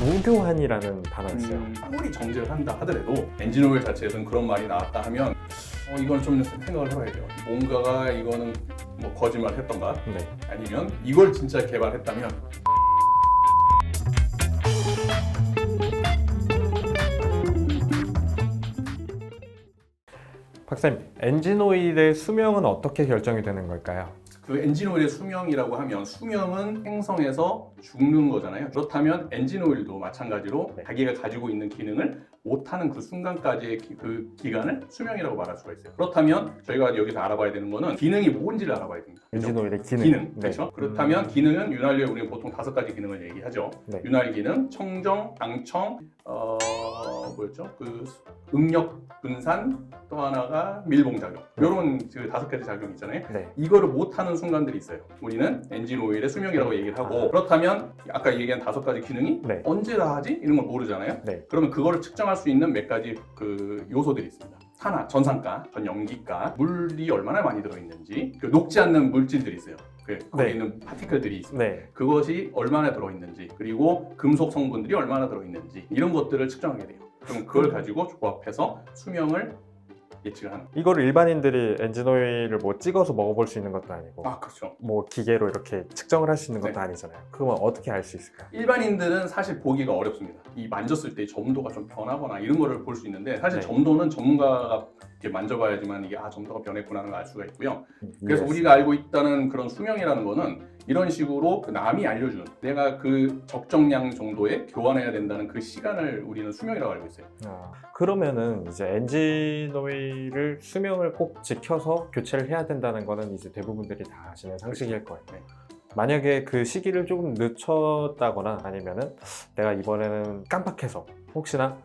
무교환이라는 단어가 있어요. 아무리 정제를 한다 하더라도 엔진오일 자체에서는 그런 말이 나왔다 하면 이건 좀 생각을 해봐야 돼요. 뭔가가 이거는 뭐 거짓말 했던가 네. 아니면 이걸 진짜 개발했다면 박사님, 엔진오일의 수명은 어떻게 결정이 되는 걸까요? 그 엔진오일의 수명이라고 하면 수명은 생성해서 죽는 거잖아요. 그렇다면 엔진오일도 마찬가지로 자기가 가지고 있는 기능을 못하는 그 순간까지의 그 기간을 수명이라고 말할 수가 있어요. 그렇다면 저희가 여기서 알아봐야 되는 거는 기능이 뭔지를 알아봐야 됩니다. 그렇죠? 엔진오일의 기능. 기능. 네. 그렇죠? 그렇다면 기능은 윤활유에 우리는 보통 5가지 기능을 얘기하죠. 네. 윤활 기능, 청정, 방청, 뭐였죠? 그 응력 분산, 또 하나가 밀봉작용. 이런 그 5가지 작용이 있잖아요. 네. 이거를 못하는 순간들이 있어요. 우리는 엔진 오일의 수명이라고 얘기를 하고 그렇다면 아까 얘기한 5가지 기능이 네. 언제 다 하지? 이런 걸 모르잖아요. 네. 그러면 그거를 측정할 수 있는 몇 가지 그 요소들이 있습니다. 하나, 전산가, 전염기가, 물이 얼마나 많이 들어있는지, 그 녹지 않는 물질들이 있어요. 거기 네. 있는 파티클들이 있습니다. 네. 그것이 얼마나 들어있는지, 그리고 금속 성분들이 얼마나 들어있는지 이런 것들을 측정하게 돼요. 그럼 그걸 가지고 조합해서 수명을 예측을 하는. 이거를 일반인들이 엔진오일을 뭐 찍어서 먹어볼 수 있는 것도 아니고 그렇죠. 뭐 기계로 이렇게 측정을 할 수 있는 것도 네. 아니잖아요. 그건 어떻게 알 수 있을까요? 일반인들은 사실 보기가 어렵습니다. 이 만졌을 때 점도가 좀 변하거나 이런 거를 볼 수 있는데 사실 네. 점도는 전문가가 이렇게 만져봐야지만 이게 점도가 변했구나 하는 걸 알 수가 있고요. 그래서 이해했어요. 우리가 알고 있다는 그런 수명이라는 거는 이런 식으로 그 남이 알려준 내가 그 적정량 정도에 교환해야 된다는 그 시간을 우리는 수명이라고 알고 있어요. 그러면은 이제 엔진오일을 수명을 꼭 지켜서 교체를 해야 된다는 거는 이제 대부분들이 다 아시는 상식일 거예요. 네. 만약에 그 시기를 조금 늦췄다거나 아니면은 내가 이번에는 깜빡해서 혹시나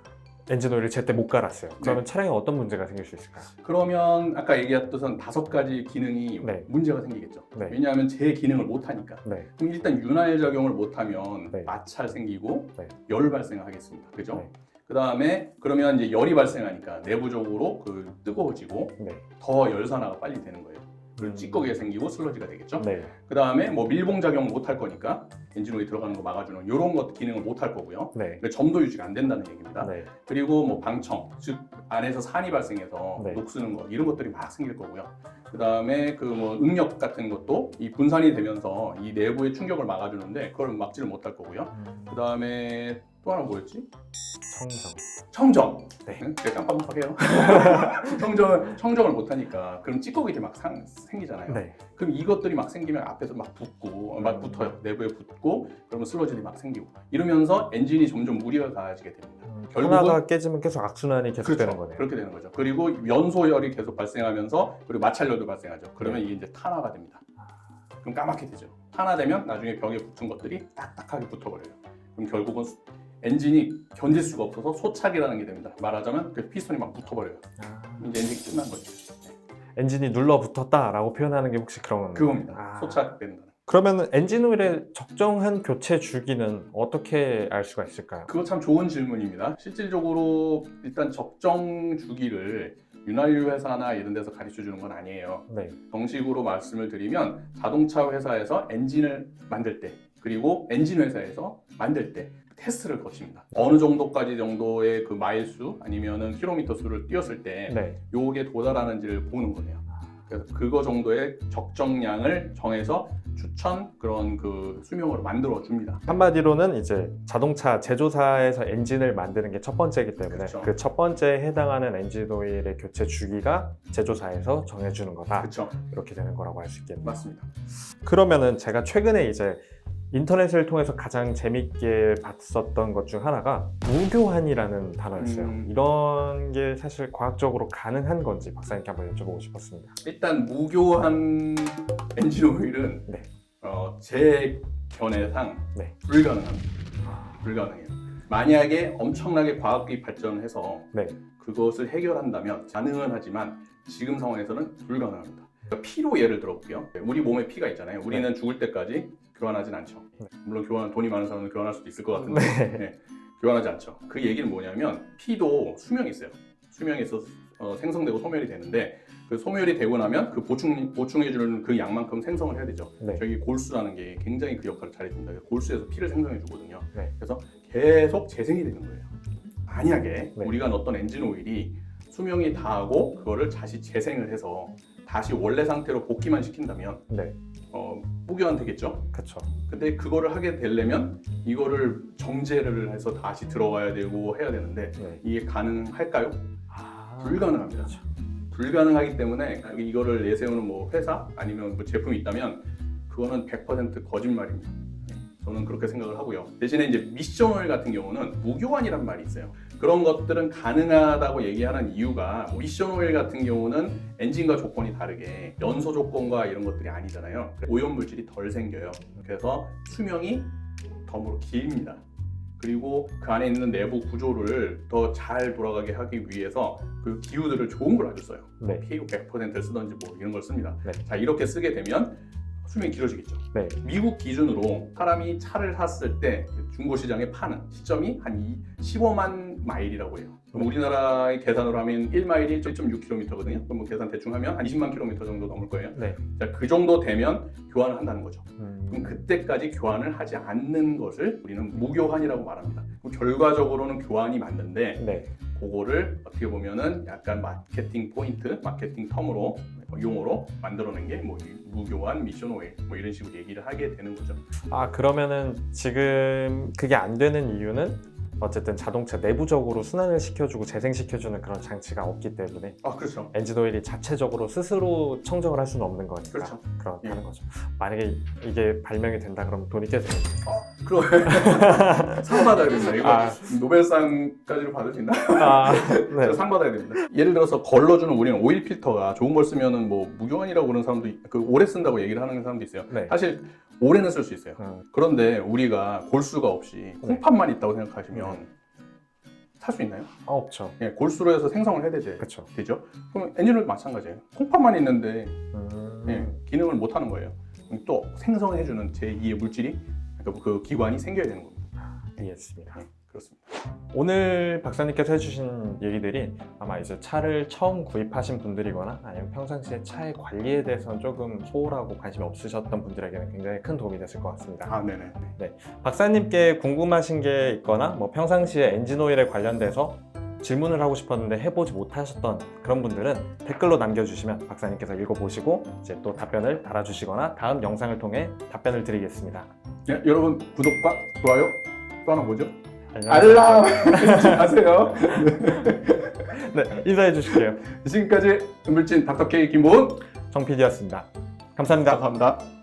엔진오일을 제때 못 갈았어요. 그러면 차량에 어떤 문제가 생길 수 있을까요? 그러면 아까 얘기했던 5가지 기능이 네. 문제가 생기겠죠. 네. 왜냐하면 제 기능을 못하니까. 네. 그럼 일단 윤활 작용을 못하면 네. 마찰 생기고 네. 열 발생하겠습니다. 그죠? 네. 그 다음에 그러면 이제 열이 발생하니까 내부적으로 그 뜨거워지고 네. 더 열산화가 빨리 되는 거예요. 그리고 찌꺼기가 생기고 슬러지가 되겠죠. 네. 그 다음에 뭐 밀봉 작용 못 할 거니까 엔진오일 들어가는 거 막아주는 이런 것 기능을 못 할 거고요. 네. 점도 유지가 안 된다는 얘기입니다. 네. 그리고 뭐 방청, 즉 안에서 산이 발생해서 네. 녹쓰는 거 이런 것들이 막 생길 거고요. 그 다음에 그 뭐 응력 같은 것도 이 분산이 되면서 이 내부의 충격을 막아주는데 그걸 막지를 못할 거고요. 그 다음에 또 하나 뭐였지? 청정. 청정. 네. 제가 깜빡깜빡해요. 청정을 못하니까 그럼 찌꺼기들이 막 생기잖아요. 네. 그럼 이것들이 막 생기면 앞에서 막 붙고 막 붙어요. 내부에 붙고 그러면 슬러지들이 막 생기고 이러면서 엔진이 점점 무리가 가해지게 됩니다. 하나가 깨지면 계속 악순환이 계속 그렇죠. 되는 거네요. 그렇게 되는 거죠. 그리고 연소열이 계속 발생하면서 그리고 마찰열도 발생하죠. 그러면 이게 이제 탄화가 됩니다. 그럼 까맣게 되죠. 탄화되면 나중에 벽에 붙은 것들이 딱딱하게 붙어버려요. 그럼 결국은 엔진이 견딜 수가 없어서 소착이라는 게 됩니다. 말하자면 그 피스톤이 막 붙어버려요. 이제 엔진이 끝난 거죠. 엔진이 눌러 붙었다라고 표현하는 게 혹시 그런 건가요? 그겁니다. 소착된다는. 그러면 엔진오일의 적정한 교체 주기는 어떻게 알 수가 있을까요? 그거 참 좋은 질문입니다. 실질적으로 일단 적정 주기를 윤활유 회사나 이런 데서 가르쳐 주는 건 아니에요. 네. 정식으로 말씀을 드리면 자동차 회사에서 엔진을 만들 때 그리고 엔진 회사에서 만들 때 테스트를 거칩니다. 어느 정도까지 정도의 그 마일 수 아니면은 킬로미터 수를 뛰었을 때 네. 요게 도달하는지를 보는 거예요. 그래서 그거 정도의 적정량을 정해서 추천 그런 그 수명으로 만들어 줍니다. 한마디로는 이제 자동차 제조사에서 엔진을 만드는 게 첫 번째이기 때문에 그렇죠. 그 첫 번째에 해당하는 엔진 오일의 교체 주기가 제조사에서 정해주는 거다. 그렇죠. 이렇게 되는 거라고 할 수 있겠네요. 맞습니다. 그러면은 제가 최근에 이제 인터넷을 통해서 가장 재밌게 봤었던 것 중 하나가 무교환이라는 단어였어요. 이런 게 사실 과학적으로 가능한 건지 박사님께 한번 여쭤보고 싶었습니다. 일단 무교한 엔진 오일은 네. 제 견해상 네. 불가능합니다. 불가능해요. 만약에 엄청나게 과학이 발전해서 네. 그것을 해결한다면 가능은 하지만 지금 상황에서는 불가능합니다. 그러니까 피로 예를 들어볼게요. 우리 몸에 피가 있잖아요. 우리는 죽을 때까지 교환하진 않죠. 네. 물론 돈이 많은 사람은 교환할 수도 있을 것 같은데 네. 교환하지 않죠. 그 얘기는 뭐냐면 피도 수명이 있어요. 수명이 있어서 생성되고 소멸이 되는데 그 소멸이 되고 나면 그 보충해주는 그 양만큼 생성을 해야 되죠. 네. 저기 골수라는 게 굉장히 그 역할을 잘해줍니다. 골수에서 피를 생성해 주거든요. 네. 그래서 계속 재생이 되는 거예요. 만약에 네. 우리가 넣었던 엔진 오일이 수명이 다하고 그거를 다시 재생을 해서 다시 원래 상태로 복귀만 시킨다면 네, 무교환 되겠죠. 그렇죠. 근데 그거를 하게 되려면 이거를 정제를 해서 다시 들어가야 되고 해야 되는데 네. 이게 가능할까요? 아, 불가능합니다. 그렇죠. 불가능하기 때문에 이거를 내세우는 뭐 회사 아니면 뭐 제품이 있다면 그거는 100% 거짓말입니다. 저는 그렇게 생각을 하고요. 대신에 이제 미션 오일 같은 경우는 무교환이란 말이 있어요. 그런 것들은 가능하다고 얘기하는 이유가 미션 오일 같은 경우는 엔진과 조건이 다르게 연소 조건과 이런 것들이 아니잖아요. 오염 물질이 덜 생겨요. 그래서 수명이 덤으로 길입니다. 그리고 그 안에 있는 내부 구조를 더 잘 돌아가게 하기 위해서 그 기후들을 좋은 걸 아주 써요. 네. PU 100%를 쓰던지 뭐 이런 걸 씁니다. 네. 자, 이렇게 쓰게 되면 수명이 길어지겠죠. 네. 미국 기준으로 사람이 차를 샀을 때 중고 시장에 파는 시점이 한 15만 마일이라고 해요. 그럼 우리나라의 계산으로 하면 1마일이 1.6km거든요. 그럼 뭐 계산 대충 하면 한 20만 km 정도 넘을 거예요. 네. 자, 그 정도 되면 교환을 한다는 거죠. 그럼 그때까지 교환을 하지 않는 것을 우리는 무교환이라고 말합니다. 그럼 결과적으로는 교환이 맞는데 네. 그거를 어떻게 보면은 약간 마케팅 포인트, 마케팅 텀으로 용어로 만들어낸 게 뭐 무교환, 미션 오일 뭐 이런 식으로 얘기를 하게 되는 거죠. 아, 그러면은 지금 그게 안 되는 이유는 어쨌든 자동차 내부적으로 순환을 시켜주고 재생시켜주는 그런 장치가 없기 때문에 아, 그렇죠. 엔진 오일이 자체적으로 스스로 청정을 할 수는 없는 거니까 그렇죠. 그렇다는 예. 거죠. 만약에 이게 발명이 된다 그러면 돈이 꽤 되겠네요. 그럼 상 받아야 된다. 이거 아. 노벨상까지로 받을 수 있나? 아, 네. 상 받아야 됩니다. 예를 들어서 걸러주는 우리는 오일 필터가 좋은 걸 쓰면은 뭐 무교환이라고 그러는 사람도 그 오래 쓴다고 얘기를 하는 사람도 있어요. 네. 사실 오래는 쓸 수 있어요. 음, 그런데 우리가 골수가 없이 콩팥만 있다고 생각하시면 살 수 있나요? 없죠. 예, 골수로 해서 생성을 해야 그렇죠. 되죠. 그럼 엔진오일 마찬가지예요. 콩팥만 있는데 음, 예, 기능을 못 하는 거예요. 그럼 또 생성해주는 제2의 물질이 그러니까 그 기관이 생겨야 되는 겁니다. 이해했습니다. 예, 그렇습니다. 오늘 박사님께서 해주신 얘기들이 아마 이제 차를 처음 구입하신 분들이거나 아니면 평상시에 차의 관리에 대해서는 조금 소홀하고 관심이 없으셨던 분들에게는 굉장히 큰 도움이 됐을 것 같습니다. 아, 네네. 박사님께 궁금하신 게 있거나 뭐 평상시에 엔진 오일에 관련돼서 질문을 하고 싶었는데 해보지 못하셨던 그런 분들은 댓글로 남겨주시면 박사님께서 읽어보시고 이제 또 답변을 달아주시거나 다음 영상을 통해 답변을 드리겠습니다. 예, 여러분 구독과 좋아요 또 하나 뭐죠? 알람 알람 잊지 마세요. 네, 인사해 주실게요. 지금까지 은물진 닥터 K 김보은 정 PD였습니다. 감사합니다. 감사합니다.